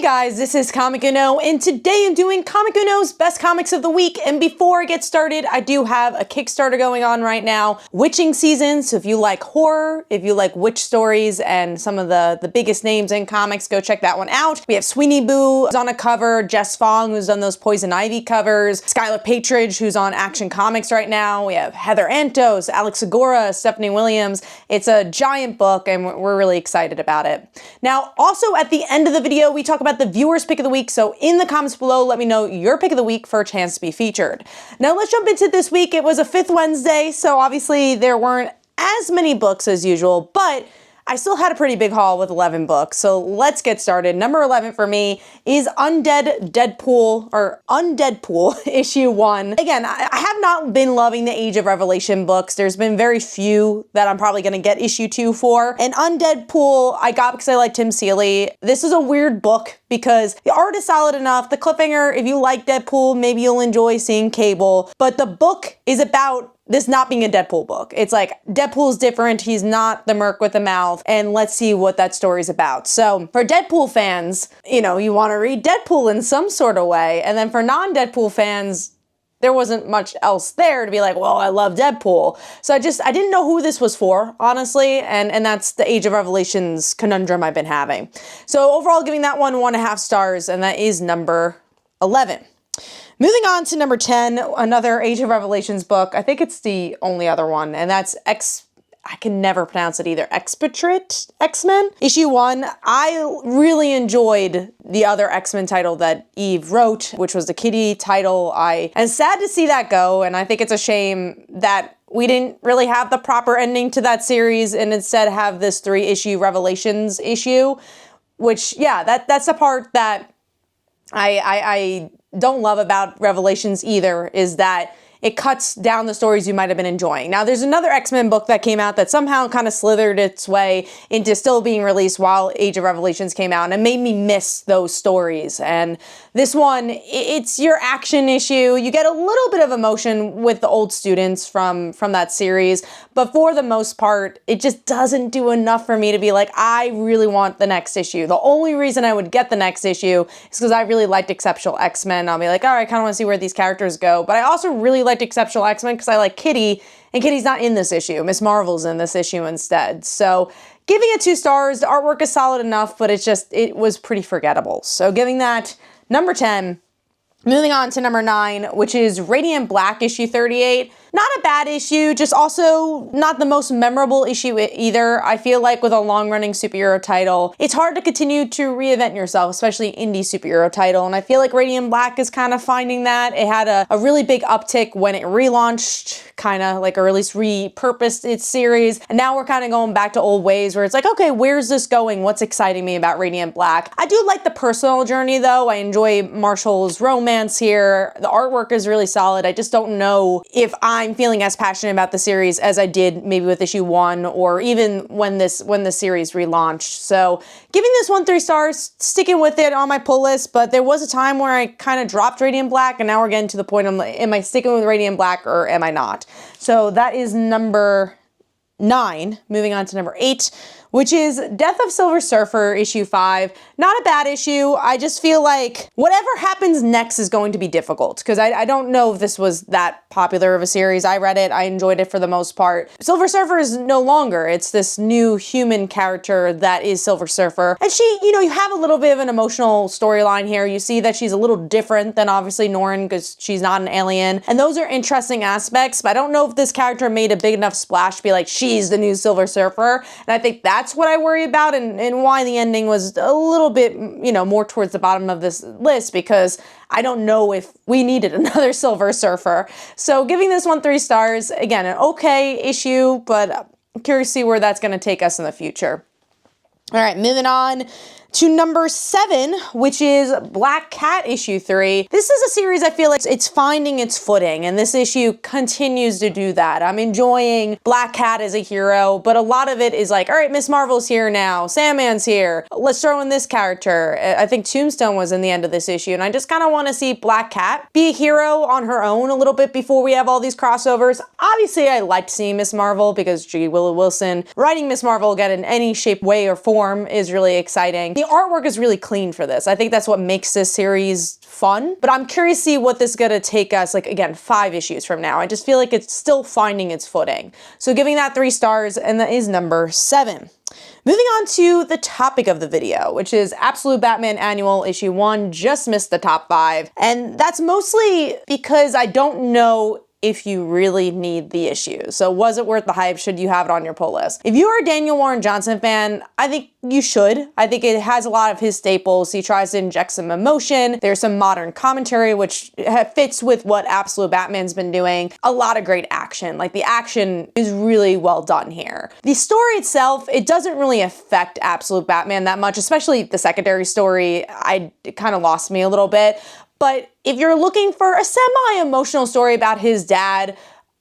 guys, this is Comic Uno, and today I'm doing Comic Uno's Best Comics of the Week. And before I get started, I do have a Kickstarter going on right now, Witching Season. So if you like horror, if you like witch stories and some of the biggest names in comics, go check that one out. We have Sweeney Boo, who's on a cover, Jess Fong, who's done those Poison Ivy covers, Skylar Patridge, who's on Action Comics right now. We have Heather Antos, Alex Segura, Stephanie Williams. It's a giant book, and we're really excited about it. Now, also at the end of the video, we talk about the viewer's pick of the week, so in the comments below, let me know your pick of the week for a chance to be featured. Now let's jump into this week. It was a 5th Wednesday, so obviously there weren't as many books as usual, but I still had a pretty big haul with 11 books, so let's get started. Number 11 for me is Undeadpool issue 1. Again, I have not been loving the Age of Revelation books. There's been very few that I'm probably gonna get issue 2 for. And Undeadpool, I got because I like Tim Seeley. This is a weird book because the art is solid enough. The cliffhanger, if you like Deadpool, maybe you'll enjoy seeing Cable, but the book is about this not being a Deadpool book. It's like, Deadpool's different, he's not the merc with the mouth, and let's see what that story's about. So for Deadpool fans, you know, you want to read Deadpool in some sort of way, and then for non-Deadpool fans, there wasn't much else there to be like, well, I love Deadpool. So I didn't know who this was for, honestly, and that's the Age of Revelations conundrum I've been having. So overall, giving that one 1.5 stars, and that is number 11. Moving on to number 10, another Age of Revelations book. I think it's the only other one, and that's I can never pronounce it either. Expatriate X-Men? Issue 1. I really enjoyed the other X-Men title that Eve wrote, which was the Kitty title. I'm sad to see that go, and I think it's a shame that we didn't really have the proper ending to that series and instead have this 3-issue Revelations issue, which, yeah, that's the part that I don't love about Revelations either, is that it cuts down the stories you might have been enjoying. Now, there's another X-Men book that came out that somehow kind of slithered its way into still being released while Age of Revelations came out, and it made me miss those stories. And this one, it's your action issue. You get a little bit of emotion with the old students from that series, but for the most part, it just doesn't do enough for me to be like, I really want the next issue. The only reason I would get the next issue is because I really liked Exceptional X-Men. I'll be like, all right, I kind of want to see where these characters go, but I also really liked Exceptional X-Men because I like Kitty, and Kitty's not in this issue. Miss Marvel's in this issue instead. So giving it 2 stars, the artwork is solid enough, but it was pretty forgettable. So giving that number 10. Moving on to number 9, which is Radiant Black issue 38. Not a bad issue, just also not the most memorable issue either. I feel like with a long-running superhero title, it's hard to continue to reinvent yourself, especially indie superhero title, and I feel like Radiant Black is kind of finding that. It had a really big uptick when it relaunched, kind of like, or at least repurposed its series, and now we're kind of going back to old ways where it's like, okay, where's this going? What's exciting me about Radiant Black? I do like the personal journey though. I enjoy Marshall's romance here. The artwork is really solid. I just don't know if I'm feeling as passionate about the series as I did maybe with issue 1 or even when the series relaunched. So giving this one 3 stars, sticking with it on my pull list, but there was a time where I kind of dropped Radiant Black, and now we're getting to the point of, am I sticking with Radiant Black or am I not? So that is number 9. Moving on to number 8, which is Death of Silver Surfer issue 5. Not a bad issue. I just feel like whatever happens next is going to be difficult because I don't know if this was that popular of a series. I read it. I enjoyed it for the most part. Silver Surfer is no longer. It's this new human character that is Silver Surfer. And she, you know, you have a little bit of an emotional storyline here. You see that she's a little different than obviously Norrin because she's not an alien. And those are interesting aspects, but I don't know if this character made a big enough splash to be like, she's the new Silver Surfer. And I think that's what I worry about and why the ending was a little bit, you know, more towards the bottom of this list, because I don't know if we needed another Silver Surfer. So giving this one 3 stars, again, an okay issue, but I'm curious to see where that's going to take us in the future. All right, moving on to number 7, which is Black Cat issue 3. This is a series I feel like it's finding its footing, and this issue continues to do that. I'm enjoying Black Cat as a hero, but a lot of it is like, all right, Miss Marvel's here now, Sandman's here, let's throw in this character. I think Tombstone was in the end of this issue, and I just kind of want to see Black Cat be a hero on her own a little bit before we have all these crossovers. Obviously, I liked seeing Miss Marvel because G. Willow Wilson writing Miss Marvel again in any shape, way, or form is really exciting. The the artwork is really clean for this. I think that's what makes this series fun, but I'm curious to see what this is gonna take us, like, again, 5 issues from now. I just feel like it's still finding its footing. So giving that 3 stars, and that is number 7. Moving on to the topic of the video, which is Absolute Batman Annual Issue 1 just missed the top 5. And that's mostly because I don't know if you really need the issue. So was it worth the hype? Should you have it on your pull list? If you are a Daniel Warren Johnson fan, I think you should. I think it has a lot of his staples. He tries to inject some emotion. There's some modern commentary, which fits with what Absolute Batman's been doing. A lot of great action. Like, the action is really well done here. The story itself, it doesn't really affect Absolute Batman that much, especially the secondary story. It kind of lost me a little bit. But if you're looking for a semi-emotional story about his dad,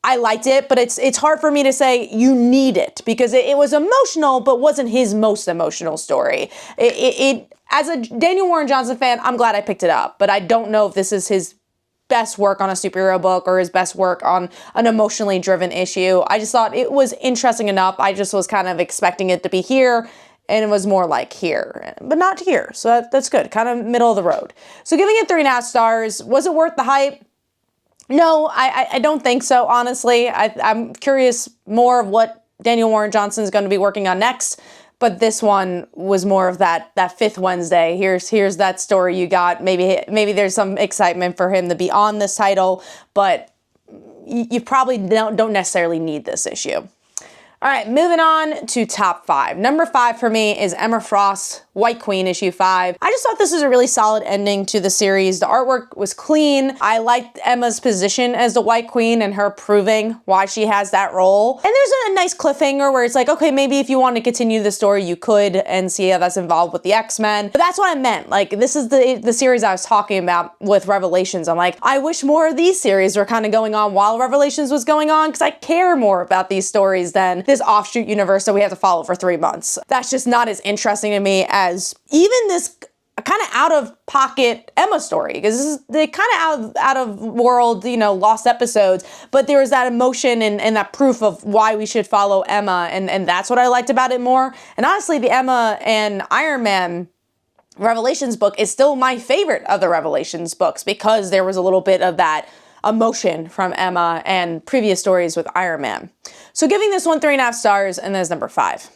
I liked it, but it's hard for me to say you need it, because it was emotional, but wasn't his most emotional story. As a Daniel Warren Johnson fan, I'm glad I picked it up, but I don't know if this is his best work on a superhero book or his best work on an emotionally driven issue. I just thought it was interesting enough. I just was kind of expecting it to be here, and it was more like here, but not here. So that's good, kind of middle of the road. So giving it 3.5 stars, was it worth the hype? No, I don't think so, honestly. I'm curious more of what Daniel Warren Johnson is going to be working on next, but this one was more of that 5th Wednesday. Here's that story you got. Maybe there's some excitement for him to be on this title, but you probably don't necessarily need this issue. All right, moving on to top 5. Number 5 for me is Emma Frost's White Queen issue 5. I just thought this was a really solid ending to the series. The artwork was clean. I liked Emma's position as the White Queen and her proving why she has that role. And there's a nice cliffhanger where it's like, okay, maybe if you want to continue the story, you could, and see how that's involved with the X-Men. But that's what I meant. Like, this is the series I was talking about with Revelations. I'm like, I wish more of these series were kind of going on while Revelations was going on, because I care more about these stories than this offshoot universe that we have to follow for 3 months. That's just not as interesting to me as even this kind of out-of-pocket Emma story, because this is the kind of out-of-world, lost episodes, but there was that emotion and that proof of why we should follow Emma, and that's what I liked about it more. And honestly, the Emma and Iron Man Revelations book is still my favorite of the Revelations books, because there was a little bit of that emotion from Emma and previous stories with Iron Man. So giving this one 3.5 stars, and that's number 5.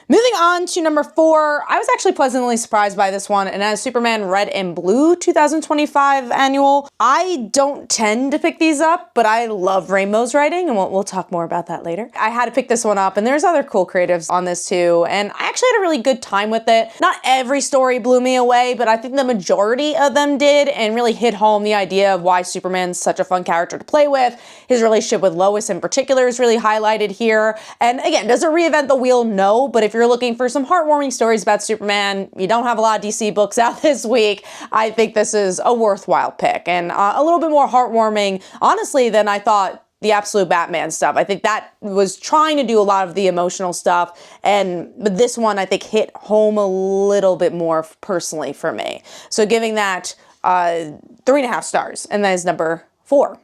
Moving on to number 4, I was actually pleasantly surprised by this one, and as Superman Red and Blue 2025 annual. I don't tend to pick these up, but I love Rainbow's writing, and we'll talk more about that later. I had to pick this one up, and there's other cool creatives on this too, and I actually had a really good time with it. Not every story blew me away, but I think the majority of them did, and really hit home the idea of why Superman's such a fun character to play with. His relationship with Lois in particular is really highlighted here. And again, does it reinvent the wheel? No, but if you're looking for some heartwarming stories about Superman, you don't have a lot of DC books out this week, I think this is a worthwhile pick, and a little bit more heartwarming, honestly, than I thought the Absolute Batman stuff. I think that was trying to do a lot of the emotional stuff, but this one I think hit home a little bit more personally for me. So giving that 3.5 stars, and that is number 4.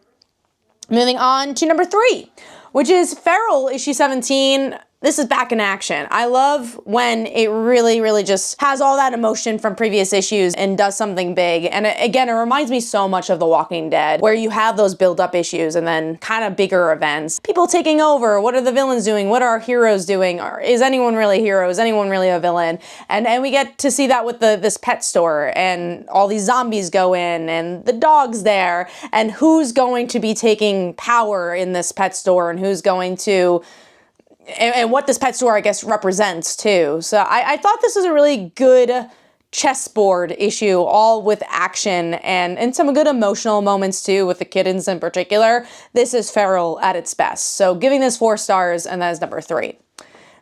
Moving on to number 3, which is Feral issue 17. This is back in action. I love when it really, really just has all that emotion from previous issues and does something big. And again, it reminds me so much of The Walking Dead, where you have those build-up issues and then kind of bigger events. People taking over. What are the villains doing? What are our heroes doing? Is anyone really a hero? Is anyone really a villain? And we get to see that with this pet store, and all these zombies go in, and the dog's there, and who's going to be taking power in this pet store, and who's going to... and what this pet store, I guess, represents too. So I thought this was a really good chessboard issue, all with action and some good emotional moments too, with the kittens in particular. This is Feral at its best. So giving this 4 stars, and that is number 3.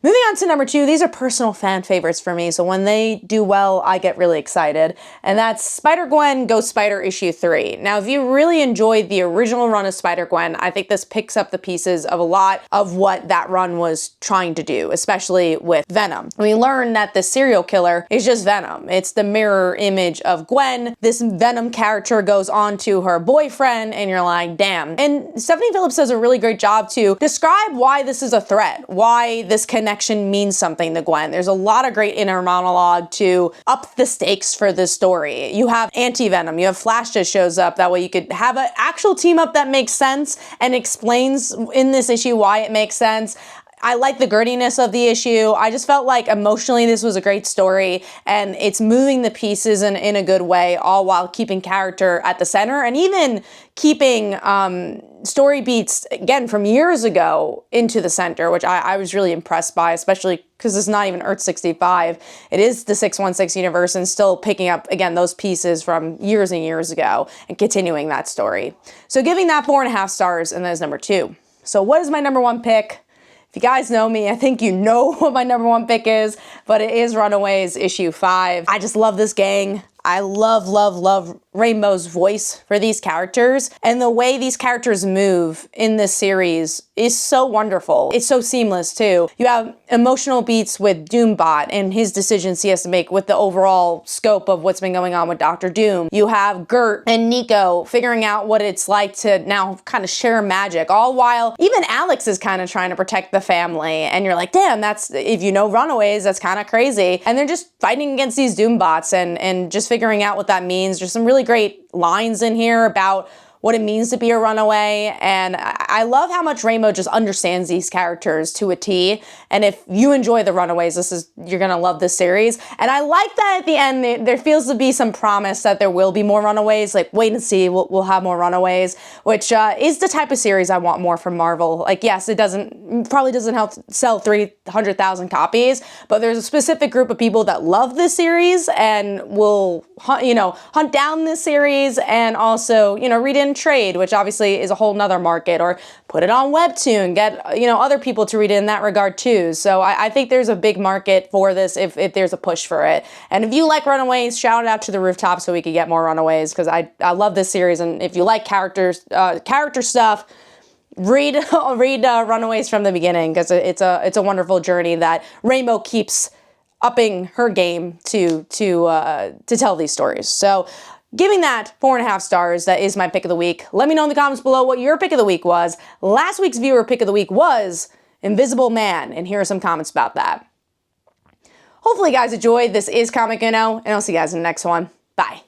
Moving on to number 2, these are personal fan favorites for me, so when they do well, I get really excited, and that's Spider-Gwen Ghost Spider issue 3. Now, if you really enjoyed the original run of Spider-Gwen, I think this picks up the pieces of a lot of what that run was trying to do, especially with Venom. We learn that the serial killer is just Venom. It's the mirror image of Gwen. This Venom character goes on to her boyfriend, and you're like, damn. And Stephanie Phillips does a really great job to describe why this is a threat, why this connects connection means something to Gwen. There's a lot of great inner monologue to up the stakes for this story. You have Anti-Venom, you have Flash just shows up. That way you could have an actual team up that makes sense and explains in this issue why it makes sense. I like the grittiness of the issue. I just felt like emotionally this was a great story, and it's moving the pieces in a good way, all while keeping character at the center and even keeping story beats, again, from years ago into the center, which I was really impressed by, especially because it's not even Earth 65. It is the 616 universe and still picking up, again, those pieces from years and years ago and continuing that story. So giving that 4.5 stars, and that is number 2. So what is my number 1 pick? If you guys know me, I think you know what my number 1 pick is, but it is Runaways issue 5. I just love this gang. I love, love, love Rainbow's voice for these characters, and the way these characters move in this series is so wonderful. It's so seamless too. You have emotional beats with Doombot and his decisions he has to make with the overall scope of what's been going on with Dr. Doom. You have Gert and Nico figuring out what it's like to now kind of share magic, all while even Alex is kind of trying to protect the family, and you're like, damn, that's, if you know Runaways, that's kind of crazy. And they're just fighting against these Doombots and just figuring out what that means. There's some really great lines in here about what it means to be a runaway, and I love how much Rainbow just understands these characters to a T, and if you enjoy the Runaways, you're gonna love this series. And I like that at the end, there feels to be some promise that there will be more Runaways, like wait and see, we'll have more Runaways, which is the type of series I want more from Marvel. Like yes, it probably doesn't help sell 300,000 copies, but there's a specific group of people that love this series and will hunt down this series and also, read it in trade, which obviously is a whole nother market, or put it on Webtoon, get, other people to read it in that regard too. So I think there's a big market for this if there's a push for it. And if you like Runaways, shout it out to the rooftop so we could get more Runaways, because I love this series. And if you like character stuff, read Runaways from the beginning, because it's a wonderful journey that Rainbow keeps upping her game to tell these stories. So giving that 4.5 stars, that is my pick of the week. Let me know in the comments below what your pick of the week was. Last week's viewer pick of the week was Invisible Man, and here are some comments about that. Hopefully you guys enjoyed. This is Comic Uno, and I'll see you guys in the next one. Bye.